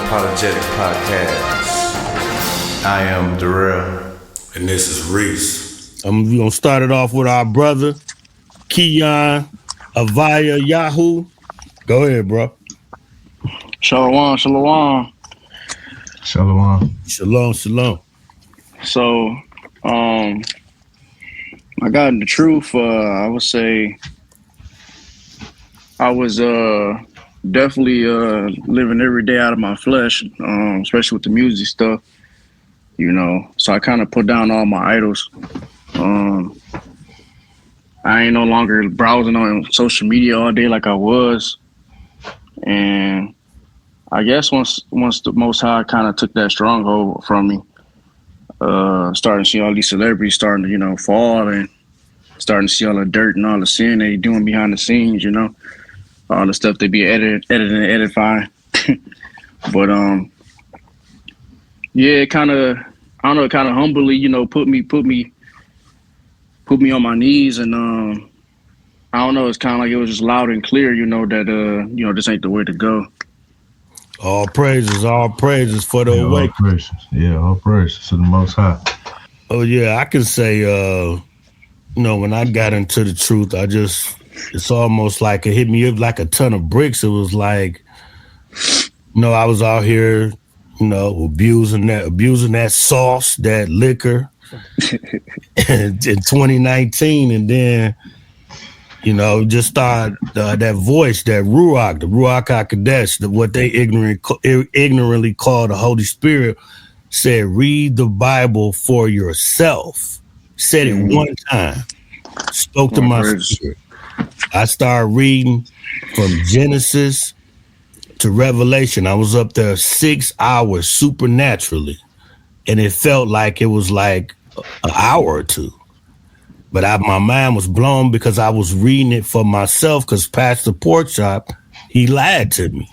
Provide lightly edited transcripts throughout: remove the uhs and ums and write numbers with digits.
Unapologetic Podcast. I am Darrell. And this is Reese. We're going to start it off with our brother, Keon Ahavah Yahu. Go ahead, bro. Shalom. Shalom. Shalom. So, I got in the truth. I would say I was definitely living every day out of my flesh, especially with the music stuff, you know. So I kind of put down all my idols. I ain't no longer browsing on social media all day like I was. And I guess once the Most High kind of took that stronghold from me, starting to see all these celebrities starting to, you know, fall, and starting to see all the dirt and all the sin they doing behind the scenes, you know, all the stuff they be edifying. But yeah, it kind of, I don't know, it kind of humbly, you know, put me on my knees, and I don't know, it's kind of like it was just loud and clear, you know, that you know, this ain't the way to go. All praises for the awakening. All praises to the Most High. Oh yeah, I can say, you know, when I got into the truth, it's almost like it hit me up like a ton of bricks. It was like, you know, I was out here, you know, abusing that sauce, that liquor in 2019, and then, you know, just started that voice, that Ruach, the Ruach HaKodesh, what they ignorantly call the Holy Spirit, said, read the Bible for yourself. Said it one time, spoke to my spirit. I started reading from Genesis to Revelation. I was up there 6 hours supernaturally, and it felt like it was like an hour or two. But my mind was blown because I was reading it for myself, because Pastor Porkchop, he lied to me.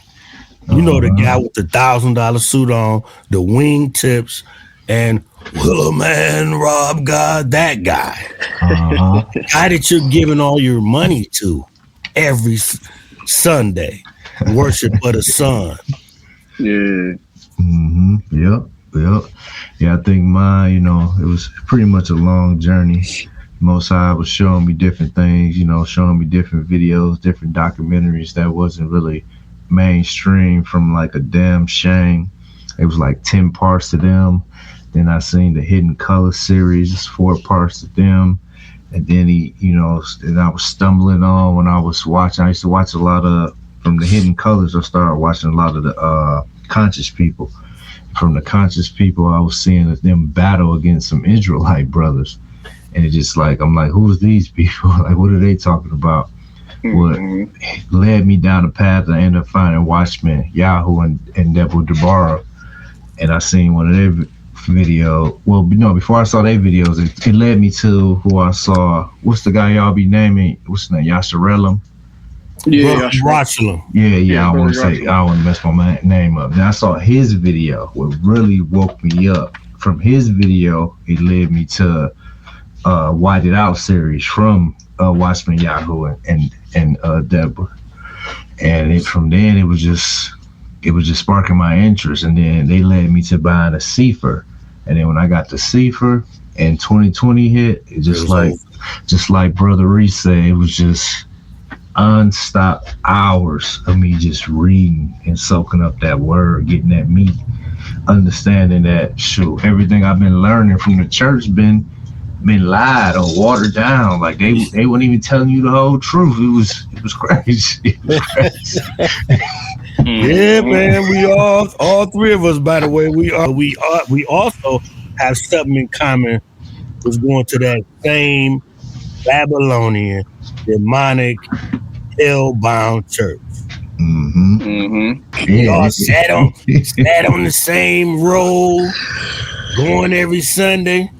You know, the guy with the $1,000 suit on, the wing tips, and will a man rob God? That guy. The guy that you're giving all your money to every Sunday. Worship of the sun. Yeah. Yep. Yeah, I think mine, you know, it was pretty much a long journey. Most High was showing me different things, you know, showing me different videos, different documentaries that wasn't really mainstream, from like a damn shame. It was like 10 parts to them. Then I seen the Hidden Color series, 4 parts to them. And then and I was stumbling on when I was watching. I used to watch a lot of, from the Hidden Colors, I started watching a lot of the conscious people. From the conscious people, I was seeing them battle against some Israelite brothers. And it's just like, I'm like, who's these people? Like, what are they talking about? What led me down the path, I ended up finding Watchman Yahu and Deborah Deborah. And I seen one of their video. Well, no, before I saw their videos, it led me to who I saw. What's the guy y'all be naming? What's his name? Yasharellum? Yeah, Yasharellum. Yeah. I don't want to mess my name up. Now I saw his video. What really woke me up from his video, it led me to White It Out series from Watchman Yahu and Deborah. And from then it was just sparking my interest. And then they led me to buying a Sefer. And then when I got the Sefer and 2020 hit, it just like Brother Reese said, it was just unstopped hours of me just reading and soaking up that word, getting that meat, understanding that everything I've been learning from the church been lied or watered down. Like they weren't even telling you the whole truth. It was crazy. Yeah, man. We all three of us, by the way, we also have something in common. Was going to that same Babylonian, demonic, hell-bound church. We all sat on the same row, going every Sunday,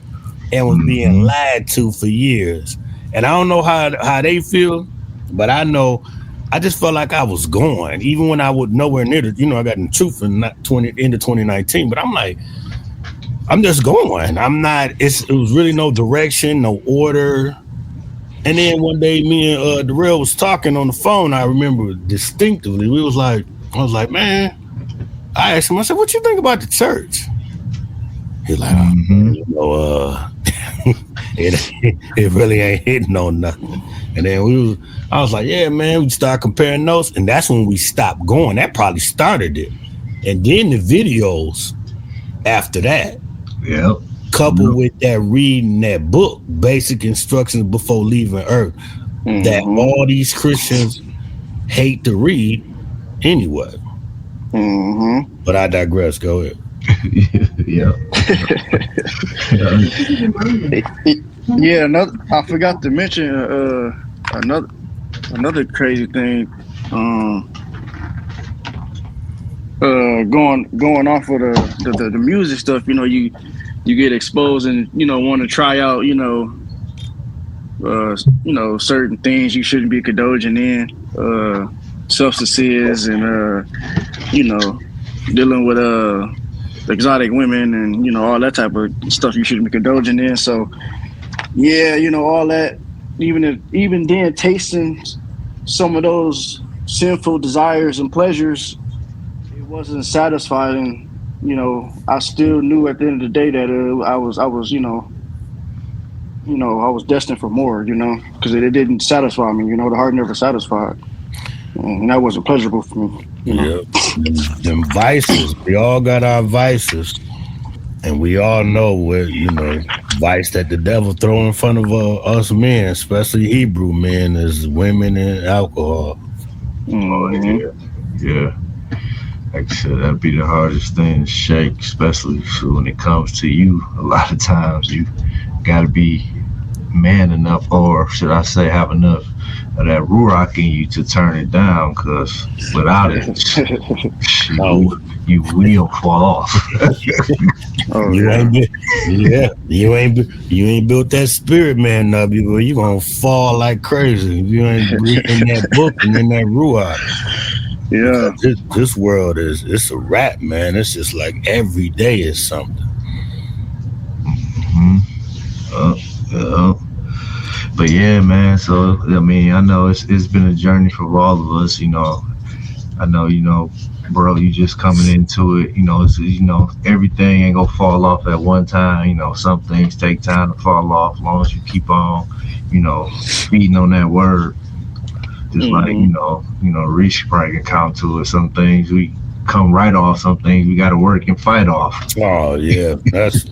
and was being lied to for years. And I don't know how they feel, but I know I just felt like I was going, even when I was nowhere near it. You know, I got in the truth in into 2019, but I'm like, I'm just going. I'm not. It was really no direction, no order. And then one day, me and Darrell was talking on the phone. I remember distinctively. I was like, man, I asked him, I said, what you think about the church? He's like, it really ain't hitting on nothing. And then I was like, yeah, man, we start comparing notes. And that's when we stopped going. That probably started it. And then the videos after that. Yep. Coupled with that reading that book, Basic Instructions Before Leaving Earth, that all these Christians hate to read anyway. But I digress. Go ahead. Yeah. Yeah, I forgot to mention another crazy thing. Going off of the music stuff, you get exposed and want to try out certain things you shouldn't be condoging in, substances and dealing with exotic women and all that type of stuff you shouldn't be condoging in. So yeah, all that, even then tasting some of those sinful desires and pleasures, it wasn't satisfying. I still knew at the end of the day that I was I was destined for more, because it didn't satisfy me. The heart never satisfied, and that wasn't pleasurable for me. Yeah, them vices. We all got our vices, and we all know what vice that the devil throw in front of us men, especially Hebrew men, is women and alcohol. Yeah. Like I said, that'd be the hardest thing to shake, especially when it comes to you. A lot of times you gotta be man enough, or should I say have enough of that ruach in you to turn it down, because without it, you will fall off. You ain't built that spirit man up. You gonna fall like crazy if you ain't reading that book and in that ruach. Yeah, this world it's a wrap, man. It's just like every day is something. But yeah, man. So I know it's been a journey for all of us. I know, bro, you just coming into it. It's, everything ain't gonna fall off at one time. Some things take time to fall off. As long as you keep on, feeding on that word. Just like Reese probably can count to it. Some things we come right off. Some things we got to work and fight off. Oh yeah, that's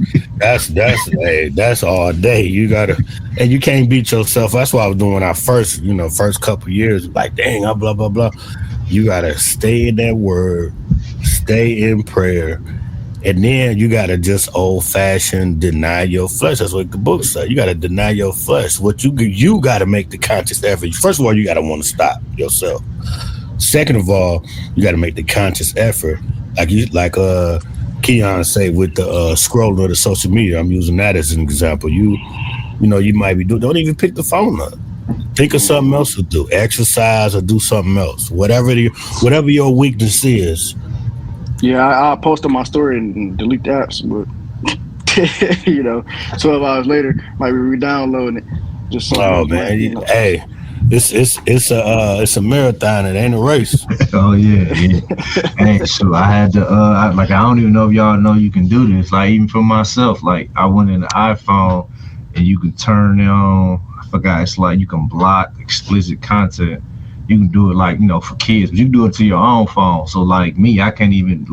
all day. You gotta, and you can't beat yourself. That's what I was doing when I first couple years. Like, dang, I blah blah blah. You gotta stay in that word, stay in prayer, and then you gotta just old fashioned deny your flesh. That's what the book says. You gotta deny your flesh. What you gotta make the conscious effort. First of all, you gotta want to stop yourself. Second of all, you gotta make the conscious effort. Like Keon say with the scrolling of the social media. I'm using that as an example. You might be don't even pick the phone up. Think of something else to do. Exercise or do something else. Whatever your weakness is. Yeah, I posted my story and delete the apps, but 12 hours later, might be re-downloading it. Just man, hey, it's a marathon. It ain't a race. Oh yeah. Hey, so I had to I don't even know if y'all know you can do this. Like, even for myself, like I went in the iPhone and you can turn on. I forgot. It's like you can block explicit content. You can do it for kids, but you can do it to your own phone. So like me, I can't even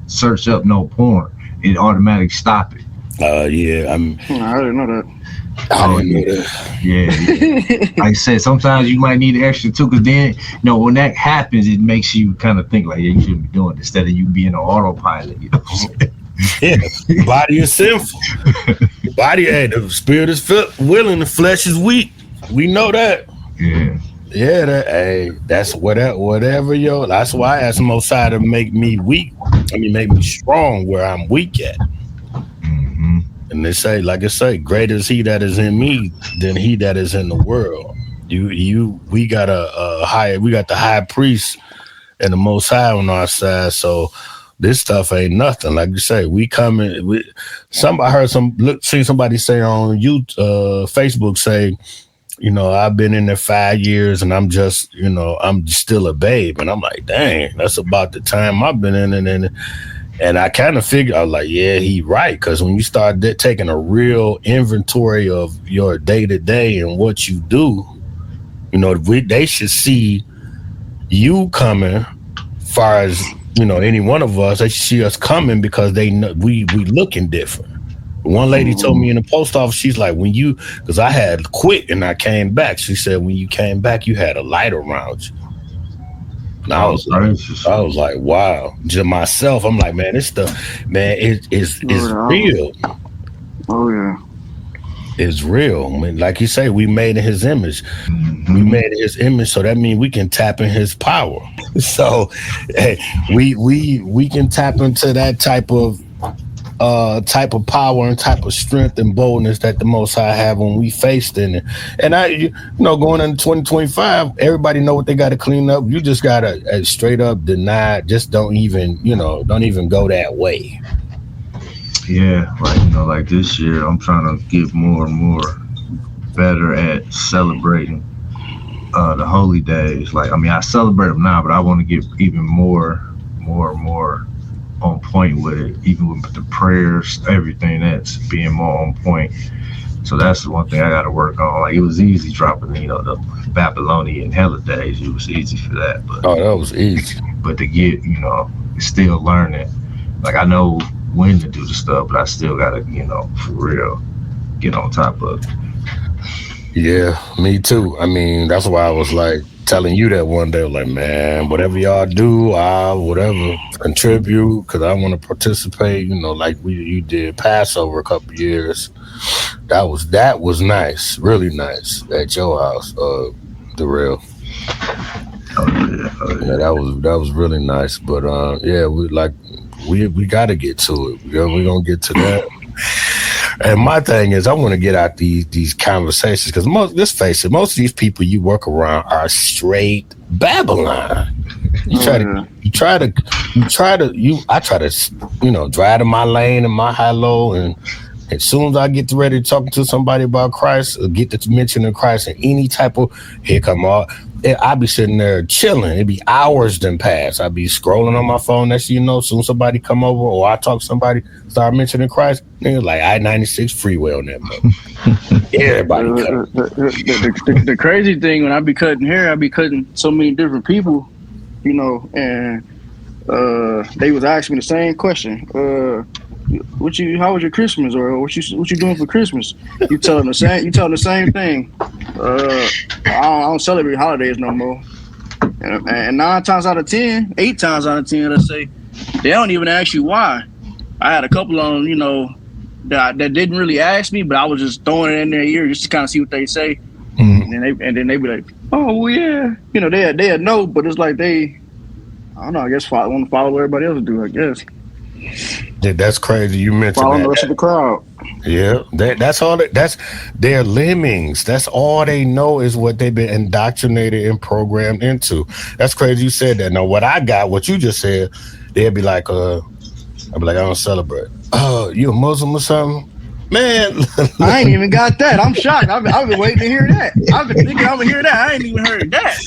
search up no porn. It automatically stop it. Yeah, I didn't know that. Yeah. Like I said, sometimes you might need extra too, because then when that happens, it makes you kind of think like, yeah, you shouldn't be doing it, instead of you being on autopilot. Yeah, the body is sinful. The body, the spirit is willing, the flesh is weak. We know that. Yeah. Yeah, that's whatever that's why I asked Most High to make me weak. Make me strong where I'm weak at. Mm-hmm. And they say, like I say, greater is he that is in me than he that is in the world. We got we got the high priest and the Most High on our side. So this stuff ain't nothing. Like you say, we coming. I heard seen somebody say on Facebook say, you know, I've been in there 5 years and I'm just, you know, I'm still a babe. And I'm like, dang, that's about the time I've been in it. And I kind of figured, I was like, yeah, he right. Because when you start taking a real inventory of your day-to-day and what you do, you know, they should see you coming, far as, you know, any one of us, they should see us coming because they know we looking different. One lady told me in the post office, she's like, when you, because I had quit and I came back, she said, when you came back, you had a light around you. And I was like, wow. Just myself, I'm like, man, it's real. Oh yeah. It's real. I mean, like you say, we made in his image. We made in his image, so that means we can tap in his power. So hey, we can tap into that type of power and type of strength and boldness that the Most High have when we faced in it. And you know, going into 2025, everybody know what they got to clean up. You just gotta straight up deny. Just don't even go that way. Yeah, like, you know, like this year, I'm trying to get more and more better at celebrating the holy days. Like, I mean, I celebrate them now, but I want to get even more on point with it, even with the prayers, everything that's being more on point. So that's the one thing I got to work on. Like, it was easy dropping, you know, the Babylonian holidays. It was easy for that. But, that was easy. But to get, you know, still learning. Like, I know when to do the stuff, but I still got to, you know, for real, get on top of it. Yeah, me too. I mean, that's why I was like telling you that one day, like, man, whatever y'all do, I'll whatever contribute, because I want to participate. You know, like you did Passover a couple years. That was nice, really nice at your house, the real. Yeah, that was really nice. But yeah, we got to get to it. We're gonna get to that. And my thing is, I want to get out these conversations because let's face it, most of these people you work around are straight Babylon. I try to, you know, drive to my lane and my high-low, and as soon as I get ready to talk to somebody about Christ, or get to mentioning Christ in any type of, here come all, I'll be sitting there chilling. It'd be hours then pass. I'd be scrolling on my phone. Next thing you know, soon somebody come over or I talk to somebody, start mentioning Christ, nigga, like I-96 freeway on that mother. Everybody the crazy thing, when I be cutting hair, I be cutting so many different people, you know, and they was asking me the same question. How was your Christmas, or what you doing for Christmas? You telling the same thing. I don't celebrate holidays no more. And 8 times out of 10, let's say, they don't even ask you why. I had a couple on, you know, that didn't really ask me, but I was just throwing it in their ear just to kind of see what they say. And then they be like, oh well, yeah, you know, they had no, but it's like I don't know, I guess want to follow what everybody else do, I guess. Yeah, that's crazy. You mentioned following the rest of the crowd. Yeah, that's all. That's their lemmings. That's all they know is what they've been indoctrinated and programmed into. That's crazy. You said that. Now, what you just said, they'd be like, I'd be like, I don't celebrate. Oh, you a Muslim or something? Man, I ain't even got that. I'm shocked. I've been waiting to hear that. I've been thinking I'm gonna hear that. I ain't even heard that.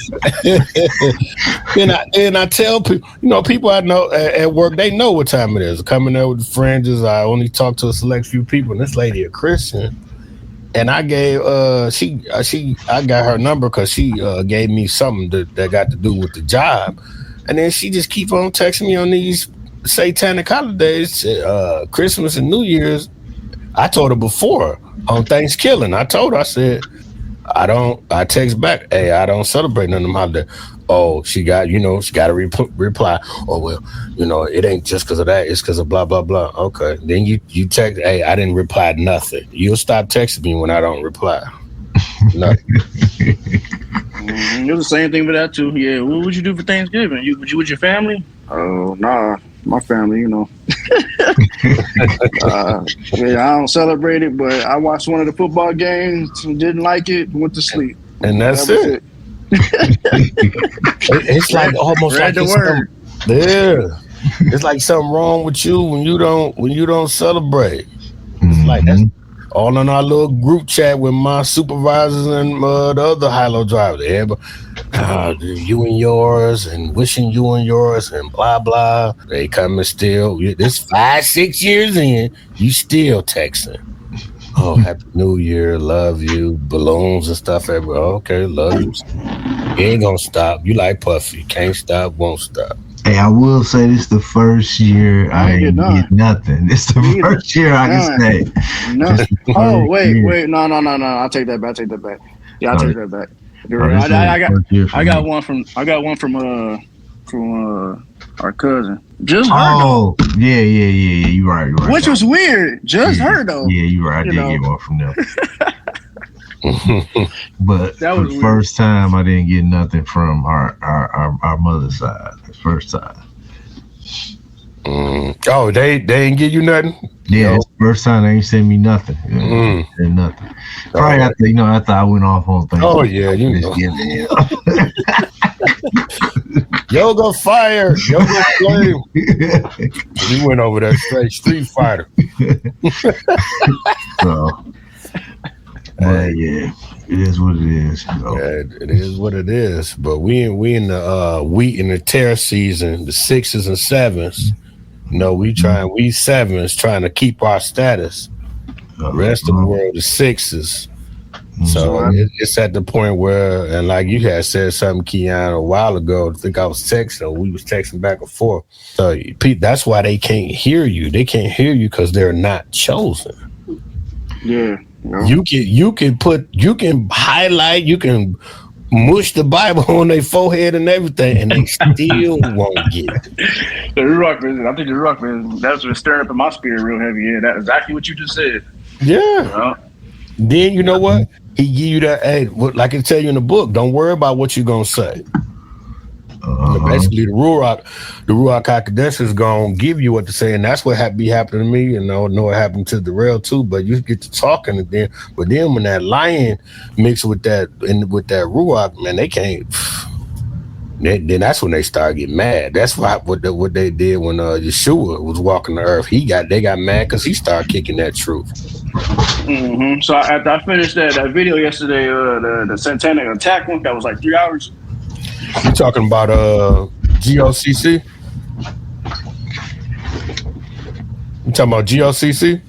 and I tell people, you know, people I know at work, they know what time it is. Coming there with the fringes, I only talk to a select few people. And this lady a Christian, and I gave I got her number because she gave me something that got to do with the job, and then she just keep on texting me on these satanic holidays, Christmas and New Year's. I told her before on Thanksgiving. I told her, I said, I text back, hey, I don't celebrate none of them holidays. Oh, she got to reply. Oh, well, you know, it ain't just because of that. It's because of blah, blah, blah. Okay. Then you text, hey, I didn't reply nothing. You'll stop texting me when I don't reply. Nothing. It was the same thing for that, too. Yeah. What would you do for Thanksgiving? You with your family? Oh, nah. My family, you know. Yeah, I don't celebrate it, but I watched one of the football games, didn't like it, went to sleep. And that's it. It's like almost like it's it's like something wrong with you when you don't celebrate. It's like all in our little group chat with my supervisors and the other high-low drivers. Everybody, you and yours, and wishing you and yours, and blah blah. They coming still. This 5-6 years in, you still texting. Oh, Happy New Year, love you, balloons and stuff. Okay, love you. You ain't gonna stop. You like Puffy, can't stop, won't stop. Hey, I will say this the first year I ain't get nothing. This the first year I can say. No. Oh, wait. No. I'll take that back. Yeah, I'll take that back. I got one from our cousin. Just her. Oh, yeah. You right. Which was weird. Just her though. Yeah, you right. I did get one from them. But that for was the weird. first time, I didn't get nothing from our mother's side. The first time. Oh, they didn't give you nothing? Yeah, it's the first time they ain't sent me nothing. Nothing. Probably after I went off on things. Oh yeah, you know. Yoga fire, yoga flame. We went over that straight Street Fighter. So, yeah, it is what it is. Yeah, it is what it is. But we in the wheat and the tear season, the 6s and 7s. We 7s trying to keep our status. The rest of the world is 6s. So it's at the point where, and like you had said something, Keon, a while ago, I think I was texting, or we was texting back and forth. So Pete, that's why they can't hear you. They can't hear you because they're not chosen. Yeah. You can highlight, you can mush the Bible on their forehead and everything, and they still won't get it. The Ruach, I think the Ruach, that's what's stirring up in my spirit real heavy. Yeah, that's exactly what you just said. Yeah. Then you know what? He give you that, hey, like I tell you in the book, don't worry about what you're going to say. Basically, the Ruach HaKodesh is going to give you what to say, and that's what be happening to me, and I know it happened to Darrell too, but you get to talking, and then when that lion mixed with that Ruach, man, they can't. Then that's when they start getting mad. That's what they did when Yeshua was walking the earth. They got mad because he started kicking that truth. Mm-hmm. So after I finished that video yesterday, the satanic attack one that was like 3 hours. You talking about GOCC? You talking about GOCC?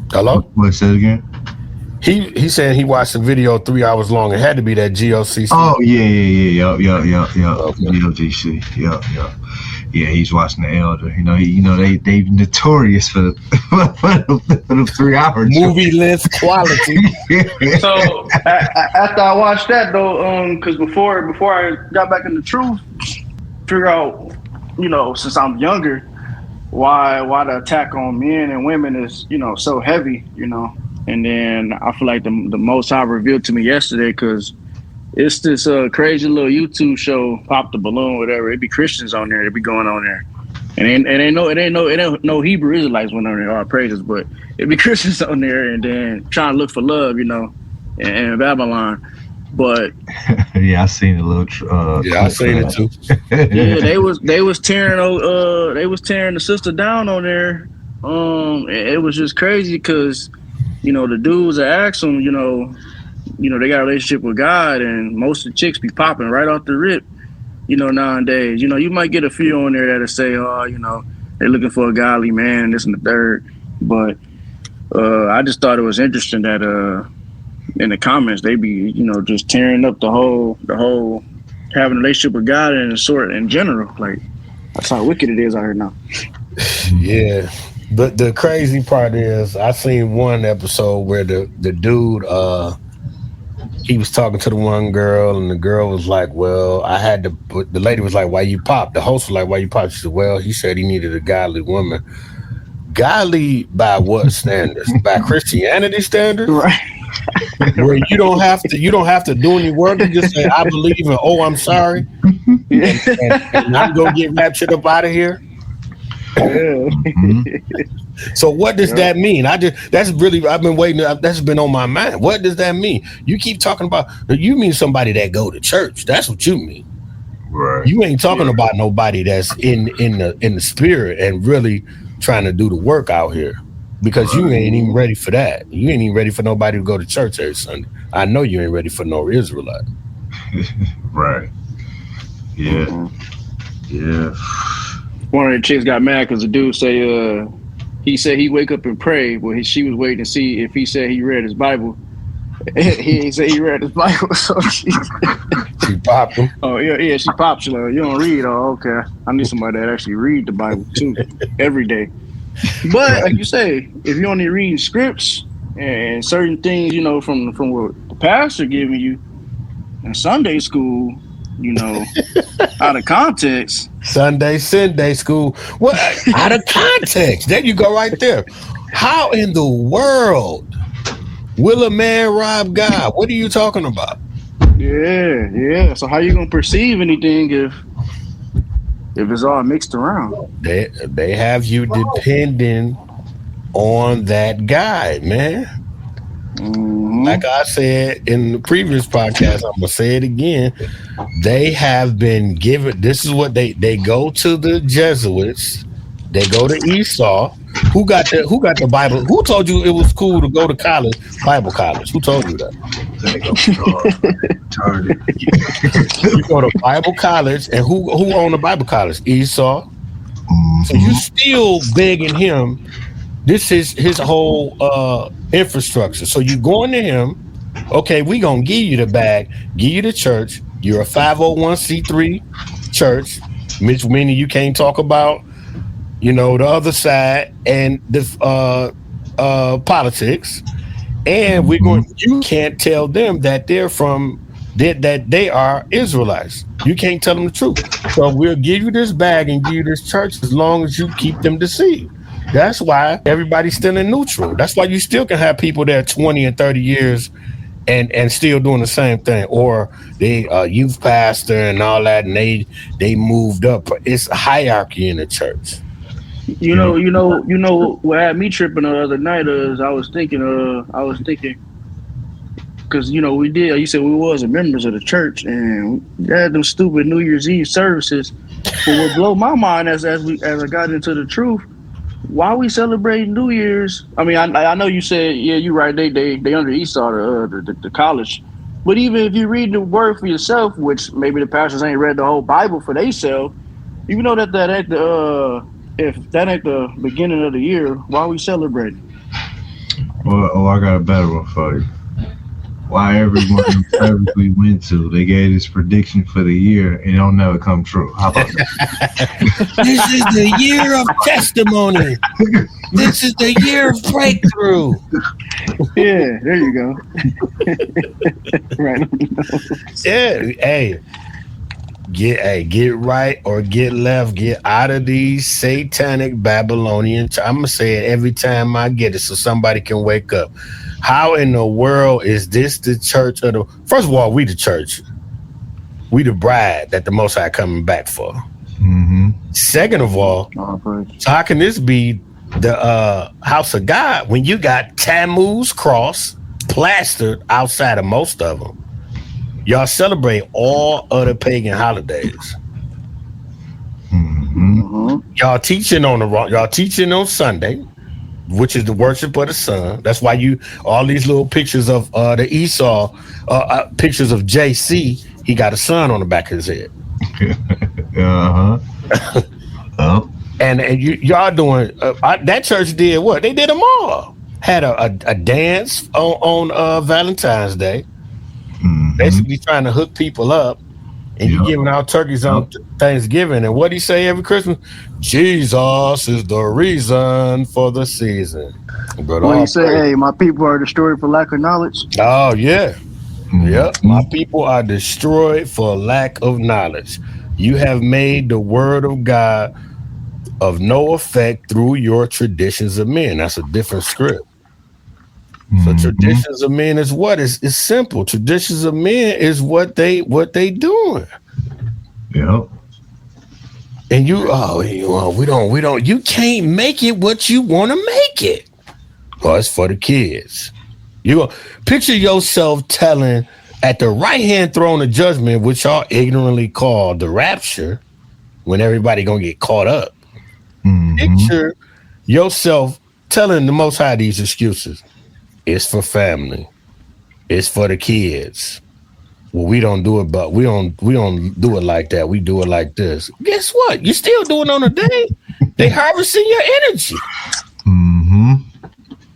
Hello? What, say it again? He said he watched the video 3 hours long. It had to be that GOCC. Oh yeah. Okay. GOCC. Yeah, he's watching the Elder. They notorious for the 3 hours movie length quality. So after I watched that though, because before I got back in the truth, figure out, since I'm younger, why the attack on men and women is so heavy, and then I feel like the Most High revealed to me yesterday because it's this crazy little YouTube show, Pop the Balloon, whatever. It be Christians on there. It be going on there, and it ain't no Hebrew Israelites went on there. All praises, but it be Christians on there, and then trying to look for love, in Babylon. But yeah, I seen a little. I seen it too. Yeah, they was tearing the sister down on there. It was just crazy because the dudes that asked them, they got a relationship with God, and most of the chicks be popping right off the rip, nowadays. You might get a few on there that'll say, they're looking for a godly man, this and the third. But I just thought it was interesting that in the comments they be, just tearing up the whole having a relationship with God and in general. Like, that's how wicked it is out here now. Yeah. But the crazy part is I seen one episode where the dude he was talking to the one girl, and the girl was like, well, the lady was like, why you pop? The host was like, why you pop? She said, well, he said he needed a godly woman. Godly by what standards? By Christianity standards? Right. Where you don't have to do any work. You just say, I believe, and I'm sorry. and I'm gonna get raptured up out of here. Yeah. So what does that mean? I've been waiting. That's been on my mind. What does that mean? You keep talking about, you mean somebody that go to church. That's what you mean. Right. You ain't talking about nobody that's in the spirit and really trying to do the work out here because you ain't even ready for that. You ain't even ready for nobody to go to church every Sunday. I know you ain't ready for no Israelite. Right. Yeah. Yeah. One of the chicks got mad because the dude say he said he wake up and pray, but she was waiting to see if he said he read his Bible. He ain't say he read his Bible, so she popped him. Oh yeah, she popped. She like, you don't read? Oh, okay. I need somebody that actually read the Bible too every day. But like you say, if you only read scripts and certain things, you know, from what the pastor giving you in Sunday school, you know, out of context. Sunday school. What out of context? There you go right there. How in the world will a man rob God? What are you talking about? Yeah. So how you gonna perceive anything if it's all mixed around? They have you depending on that guy, man. Mm-hmm. Like I said in the previous podcast, I'm gonna say it again. They have been given. This is what they go to the Jesuits. They go to Esau. Who got the Bible? Who told you it was cool to go to college, Bible college? Who told you that? You go to Bible college, and who owned the Bible college? Esau. Mm-hmm. So you still begging him. This is his whole infrastructure. So you going to him. Okay, we gonna give you the bag, give you the church. You're a 501c3 church, which meaning you can't talk about, you know, the other side and the politics, and we're going. You can't tell them that they're that they are Israelites. You can't tell them the truth. So we'll give you this bag and give you this church as long as you keep them deceived. That's why everybody's still in neutral. That's why you still can have people there 20 and 30 years and still doing the same thing, or they youth pastor and all that, and they moved up. It's a hierarchy in the church. You know what had me tripping the other night is I was thinking because you know you said we wasn't members of the church and we had them stupid New Year's Eve services. But what blew my mind as I got into the truth, why we celebrate New Year's? I mean, I know you said you're right. They under Esau the college, but even if you read the word for yourself, which maybe the pastors ain't read the whole Bible for themselves, you know that ain't if that ain't the beginning of the year, why are we celebrating? Well, I got a better one for you. Why everyone service we went to, they gave this prediction for the year and it'll never come true. How about that? This is the year of testimony. This is the year of breakthrough. Yeah, there you go. Right. Yeah, get right or get left. Get out of these satanic Babylonian. I'm gonna say it every time I get it, so somebody can wake up. How in the world is this the church of the? First of all, we the church. We the bride that the Most High coming back for. Mm-hmm. Second of all, so how can this be the house of God when you got Tammuz cross plastered outside of most of them? Y'all celebrate all other pagan holidays. Mm-hmm. Y'all teaching on Sunday, which is the worship of the sun. That's why all these little pictures of the Esau, pictures of JC. He got a sun on the back of his head. And y'all doing that church did what? They did them all. Had a dance on Valentine's Day. Mm-hmm. Basically trying to hook people up, and you giving out turkeys on Thanksgiving. And what do you say every Christmas? Jesus is the reason for the season. But when you say, hey, my people are destroyed for lack of knowledge. Oh, yeah. Mm-hmm. Yep. My people are destroyed for lack of knowledge. You have made the word of God of no effect through your traditions of men. That's a different script. So traditions of men is what? It's simple. Traditions of men is what they doing. Yep. And you can't make it what you want to make it. Well, it's for the kids. You go picture yourself telling at the right hand throne of judgment, which y'all ignorantly call the rapture, when everybody gonna get caught up. Mm-hmm. Picture yourself telling the Most High these excuses. It's for family. It's for the kids. Well, we don't do it, but we don't do it like that. We do it like this. Guess what? You still doing it on a day. They harvesting your energy. Mm-hmm.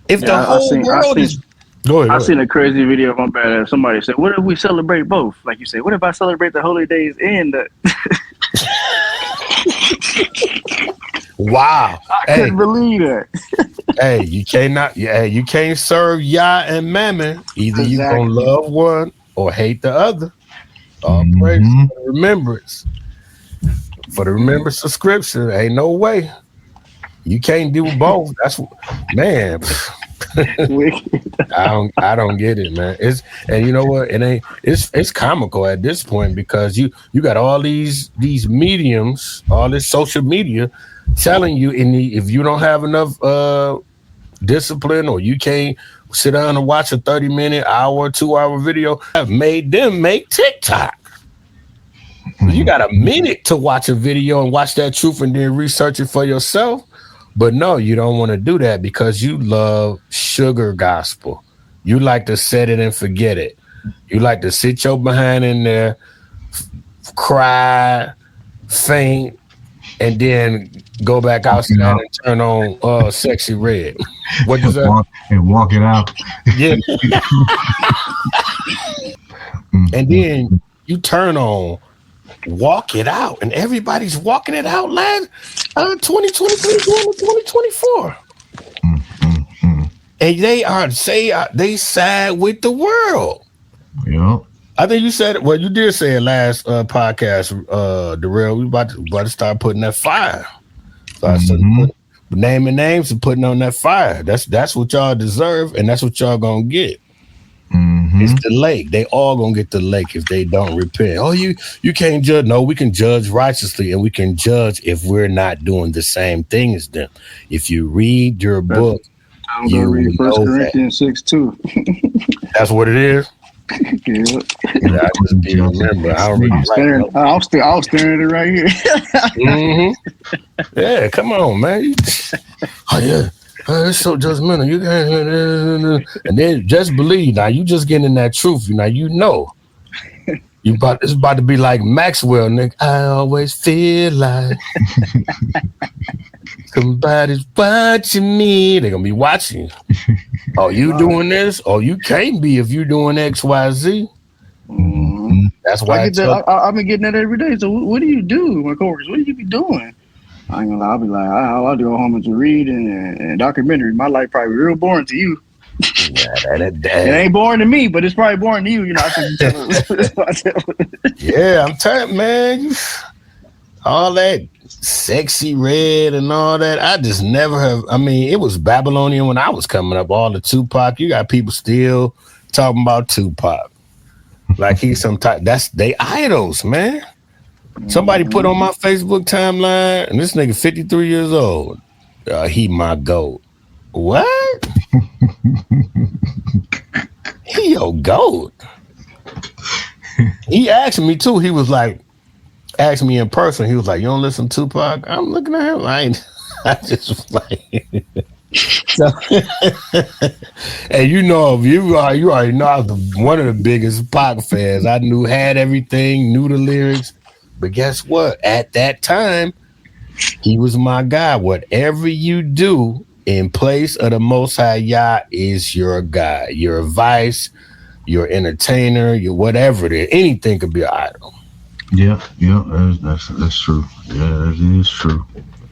If the whole world is go ahead. I seen a crazy video of my bad. Somebody said, "What if we celebrate both?" Like you said, what if I celebrate the holy days and the Wow. I couldn't believe that. Hey, you can't serve Yah and Mammon. Either you gonna love one or hate the other. All praise for the remembrance. For the remembrance of scripture, ain't no way. You can't do both. That's man. I don't get it, man. And you know what? It's comical at this point because you got all these mediums, all this social media telling you if you don't have enough discipline or you can't sit down and watch a 30-minute, hour, 2-hour video, have made them make TikTok. You got a minute to watch a video and watch that truth and then research it for yourself. But no, you don't want to do that because you love sugar gospel. You like to set it and forget it. You like to sit your behind in there, cry, faint, and then go back outside and turn on Sexy Red. What does that? Walk it out. Yeah. And then you turn on Walk It Out, and everybody's walking it out last 2023 going to 2024. And they side with the world. Yeah. I think you said it. Well, you did say it last podcast, Darrell. We about to start putting that fire. So I started naming names and putting on that fire. That's what y'all deserve, and that's what y'all gonna get. It's the lake. They all gonna get the lake if they don't repent. Oh, you can't judge. No, we can judge righteously, and we can judge if we're not doing the same thing as them. If you read your book, I'm gonna read 1 Corinthians 6:2. That's what it is. Yeah. I just be remember. I don't really I was staring at it right here. Yeah, come on, man. Oh yeah. It's so judgmental. You can't, and then just believe. Now you just getting in that truth. Now you know. It's about to be like Maxwell, nigga. I always feel like somebody's watching me. They're gonna be watching. Oh, you doing this? Oh, you can't be if you doing X, Y, Z. That's why I've been getting that every day. So what do you do, my coworkers? What do you be doing? I ain't gonna lie, I'll be like, I'll go home and read and documentary. My life probably real boring to you. It ain't boring to me, but it's probably boring to you. You know. Yeah, I'm telling man, all that Sexy Red and all that. I just never have. I mean, it was Babylonian when I was coming up. All the Tupac. You got people still talking about Tupac like he's some type. That's they idols, man. Somebody put on my Facebook timeline, and this nigga 53 years old. He my GOAT. What? He your GOAT. He asked me too. He was like, asked me in person. He was like, "You don't listen to Tupac?" I'm looking at him like, I just was like, so, and you already know I was one of the biggest Pac fans. I had everything, knew the lyrics. But guess what? At that time, he was my guy. Whatever you do in place of the Most High Yah is your guy. Your advice, your entertainer, your whatever it is. Anything could be an idol. Yeah, that's true. Yeah, that is true.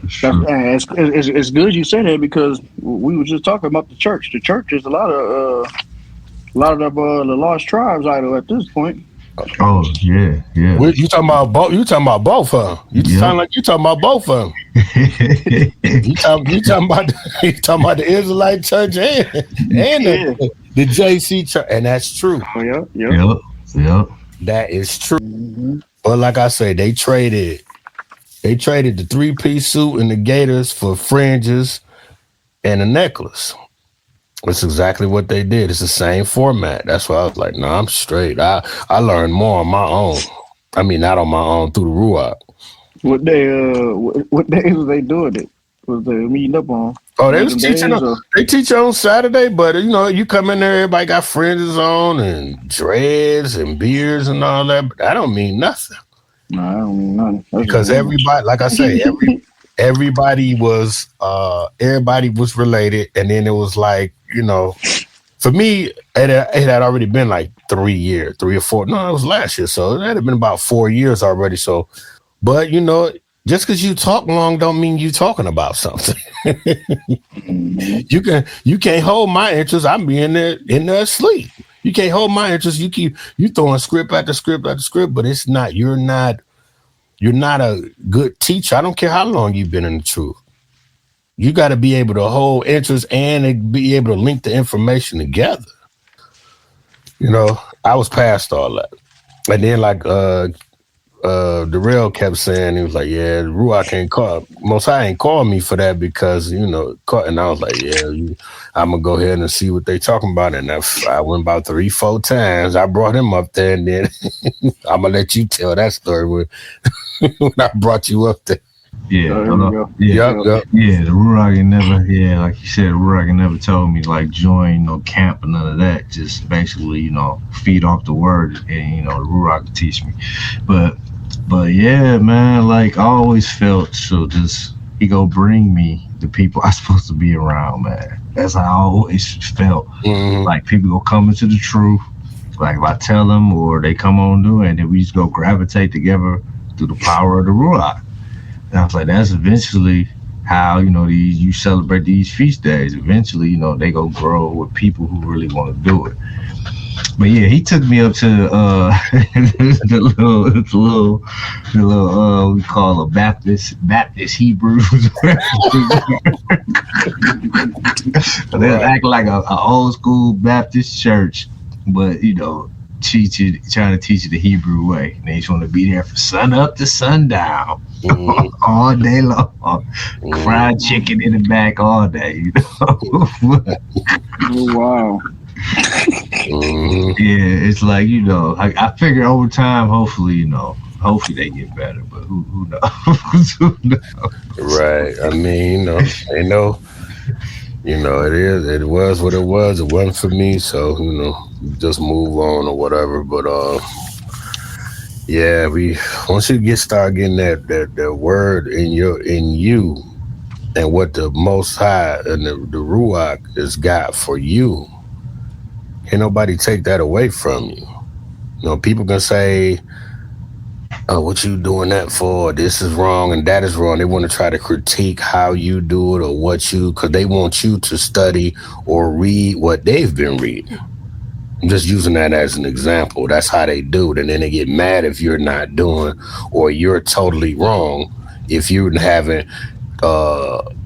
It's good you say that because we were just talking about the church. The church is a lot of the lost tribes idol at this point. Oh yeah. You talking about both? You talking about both of them? You sound like you talking about both of them. you talking about the Israelite church and the JC church, and that's true. Oh yeah. That is true. But like I say, they traded the 3-piece suit and the gaiters for fringes and a necklace. That's exactly what they did. It's the same format. That's why I was like, no, I'm straight. I learned more on my own. I mean, not on my own, through the Ruach. What days were they doing it? was they meeting up on? Oh, they was teaching. They teach on Saturday, but you come in there, everybody got fringes on and dreads and beards and all that. But that don't mean nothing. No, I don't mean nothing. Because everybody, like I say, everybody was related, and then it was like, for me, it had already been like 3 or 4. No, it was last year, so it had been about 4 years already. So, but just because you talk long don't mean you talking about something. You can't hold my interest. I'm being there in there asleep. You can't hold my interest. You throwing script after script after script, but it's not. You're not a good teacher. I don't care how long you've been in the truth. You got to be able to hold interest and be able to link the information together. I was past all that, and then like Darrell kept saying, he was like, yeah, Ruach ain't called. Most High ain't called me for that because, and I was like, yeah, I'm going to go ahead and see what they talking about. And I went about 3-4 times. I brought him up there, and then I'm going to let you tell that story when I brought you up there. Yeah, the Ruach ain't never, like you said, Ruach ain't never told me like join no camp or none of that. Just basically, feed off the word, and the Ruach could teach me. But yeah, man, like I always felt he go bring me the people I'm supposed to be around, man. That's how I always felt. Mm-hmm. Like people go come into the truth, like if I tell them or they come on to it, and then we just go gravitate together through the power of the Ruach. And I was like, that's eventually how, you celebrate these feast days. Eventually, they go grow with people who really want to do it. But yeah, he took me up to the little we call a Baptist Hebrews. They act like a old school Baptist church, but trying to teach you the Hebrew way. And they just want to be there from sun up to sundown, all day long. Fried chicken in the back all day. Oh, wow. Yeah, it's like I figure over time, hopefully they get better, but who knows? Who knows? Right. I mean, they know. It was what it was. It wasn't for me, so just move on or whatever. But once you start getting that word in you, and what the Most High and the Ruach has got for you, can't nobody take that away from you. People can say, "Oh, what you doing that for? This is wrong and that is wrong." They want to try to critique how you do it or because they want you to study or read what they've been reading. I'm just using that as an example. That's how they do it. And then they get mad if you're not doing or you're totally wrong if you haven't,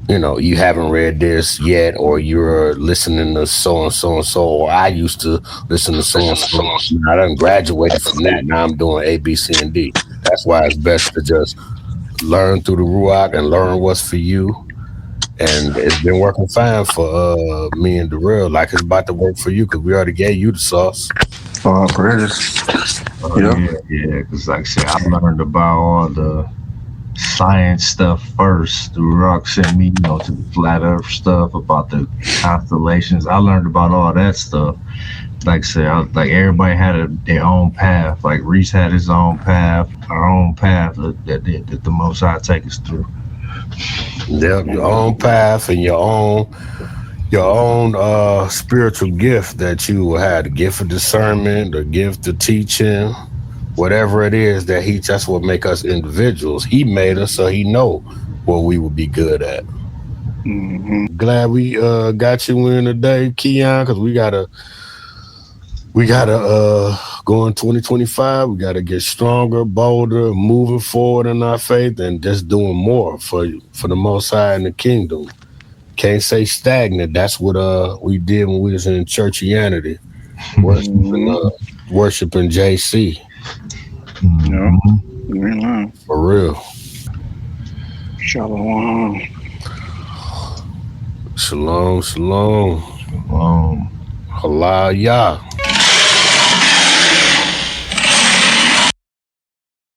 you haven't read this yet, or you're listening to so and so and so, or I used to listen to so and so. I done graduated from that. Now I'm doing A, B, C, and D. That's why it's best to just learn through the Ruach and learn what's for you. And it's been working fine for me and Darrell, like it's about to work for you because we already gave you the sauce. Oh, precious. Yeah, because like I said, I learned about all the science stuff first. The Ruach sent me, to the flat earth stuff, about the constellations. I learned about all that stuff. Like I said, like everybody had their own path. Like Reese had his own path, our own path that the Most High take us through. Yep, your own path and your own spiritual gift that you had, the gift of discernment, the gift of teaching, whatever it is that's what make us individuals. He made us so he know what we would be good at. Mm-hmm. Glad we got you in today, Keon, because we gotta go in 2025. We gotta get stronger, bolder, moving forward in our faith, and just doing more for the Most High and the kingdom. Can't say stagnant. That's what we did when we was in churchianity, worshiping JC. You're in line. For real. Shalom. Shalom. Shalom. Halal Yah.